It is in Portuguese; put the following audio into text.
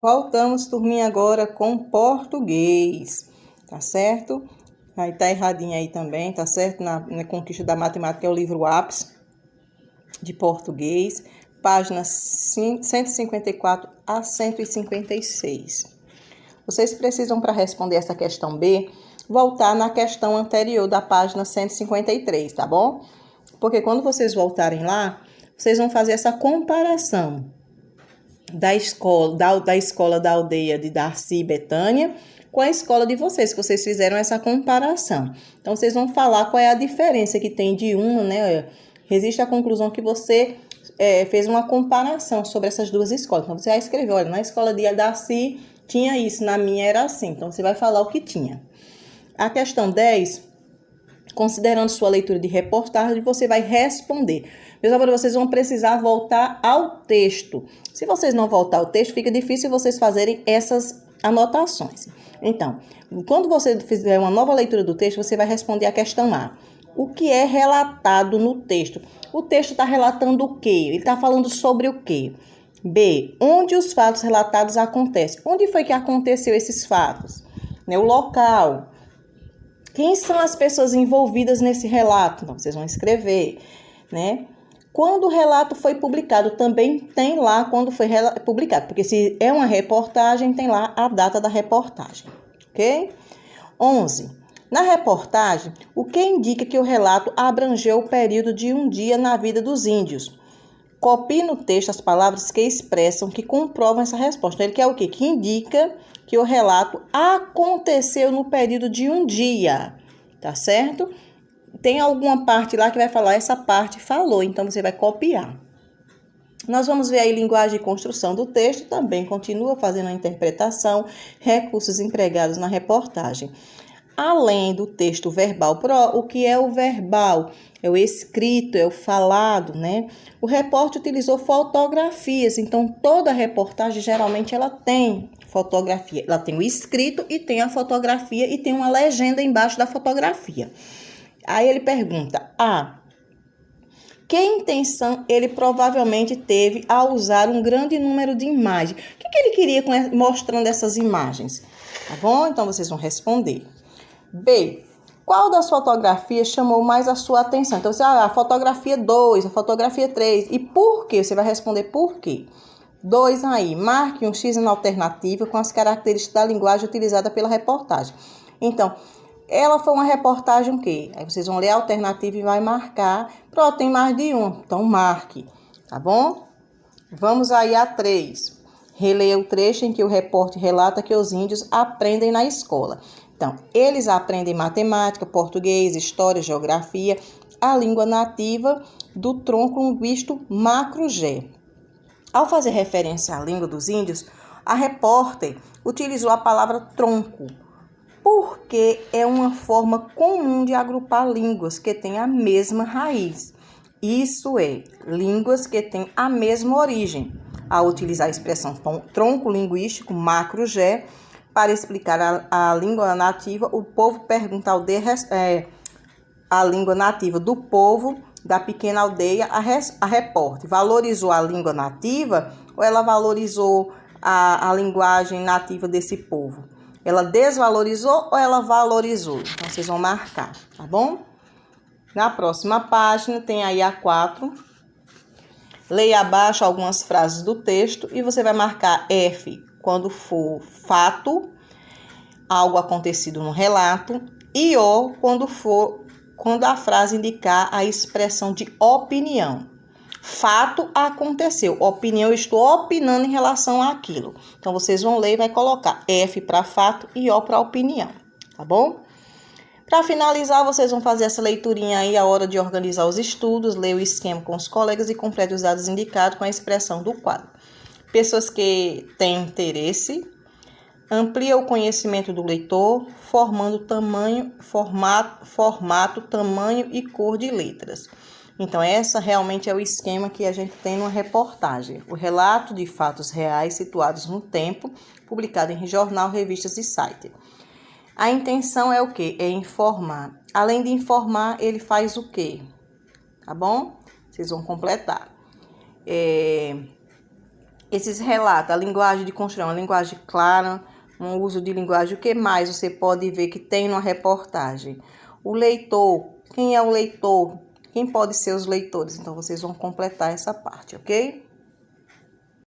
Voltamos, turminha, agora com português, tá certo? Aí tá erradinho aí também, tá certo? Na Conquista da Matemática é o livro Ápice de português, páginas 154 a 156. Vocês precisam, para responder essa questão B, voltar na questão anterior da página 153, tá bom? Porque quando vocês voltarem lá, vocês vão fazer essa comparação da escola da aldeia de Darcy e Betânia com a escola de vocês, que vocês fizeram essa comparação. Então, vocês vão falar qual é a diferença que tem de uma, né? Resiste à conclusão que você fez uma comparação sobre essas duas escolas. Então, você vai escrever, olha, na escola de Darcy tinha isso, na minha era assim. Então, você vai falar o que tinha. A questão 10, considerando sua leitura de reportagem, você vai responder. Meus amores, vocês vão precisar voltar ao texto. Se vocês não voltar ao texto, fica difícil vocês fazerem essas anotações. Então, quando você fizer uma nova leitura do texto, você vai responder a questão A. O que é relatado no texto? O texto está relatando o quê? Ele está falando sobre o quê? B. Onde os fatos relatados acontecem? Onde foi que aconteceu esses fatos? O local. Quem são as pessoas envolvidas nesse relato? Então, vocês vão escrever, né? Quando o relato foi publicado, também tem lá quando foi publicado, porque se é uma reportagem, tem lá a data da reportagem, ok? 11. Na reportagem, o que indica que o relato abrangeu o período de um dia na vida dos índios? Copie no texto as palavras que expressam, que comprovam essa resposta. Então, ele quer o quê? Que indica que o relato aconteceu no período de um dia, tá certo? Tem alguma parte lá que vai falar, essa parte falou, então você vai copiar. Nós vamos ver aí linguagem de construção do texto, também continua fazendo a interpretação, recursos empregados na reportagem. Além do texto verbal, o que é o verbal? É o escrito, é o falado, né? O repórter utilizou fotografias, então toda reportagem geralmente ela tem fotografia. Ela tem o escrito e tem a fotografia e tem uma legenda embaixo da fotografia. Aí ele pergunta, que intenção ele provavelmente teve ao usar um grande número de imagens? O que ele queria mostrando essas imagens? Tá bom? Então, vocês vão responder. B. Qual das fotografias chamou mais a sua atenção? Então, você, a fotografia 2, a fotografia 3. E por quê? Você vai responder por quê. 2 aí, marque um X na alternativa com as características da linguagem utilizada pela reportagem. Então, ela foi uma reportagem o quê? Aí vocês vão ler a alternativa e vai marcar. Pronto, tem mais de um, então marque, tá bom? Vamos aí a 3. Releia o trecho em que o repórter relata que os índios aprendem na escola. Então, eles aprendem matemática, português, história, geografia, a língua nativa do tronco linguístico macro-G. Ao fazer referência à língua dos índios, a repórter utilizou a palavra tronco, porque é uma forma comum de agrupar línguas que têm a mesma raiz. Isso é, línguas que têm a mesma origem. Ao utilizar a expressão tronco linguístico, macro-G, para explicar a língua nativa, o povo pergunta a língua nativa do povo da pequena aldeia, a repórter valorizou a língua nativa ou ela valorizou a linguagem nativa desse povo? Ela desvalorizou ou ela valorizou? Então, vocês vão marcar, tá bom? Na próxima página, tem aí a 4. Leia abaixo algumas frases do texto e você vai marcar F quando for fato, algo acontecido no relato, e O quando a frase indicar a expressão de opinião. Fato aconteceu, opinião, eu estou opinando em relação àquilo. Então, vocês vão ler e vai colocar F para fato e O para opinião, tá bom? Para finalizar, vocês vão fazer essa leiturinha aí a hora de organizar os estudos, ler o esquema com os colegas e complete os dados indicados com a expressão do quadro. Pessoas que têm interesse, amplia o conhecimento do leitor, formando formato, tamanho e cor de letras. Então, essa realmente é o esquema que a gente tem numa reportagem. O relato de fatos reais situados no tempo, publicado em jornal, revistas e site. A intenção é o quê? É informar. Além de informar, ele faz o quê? Tá bom? Vocês vão completar. esses relatos, a linguagem de construção, uma linguagem clara, um uso de linguagem. O que mais você pode ver que tem numa reportagem? O leitor, quem é o leitor? Quem pode ser os leitores? Então, vocês vão completar essa parte, ok?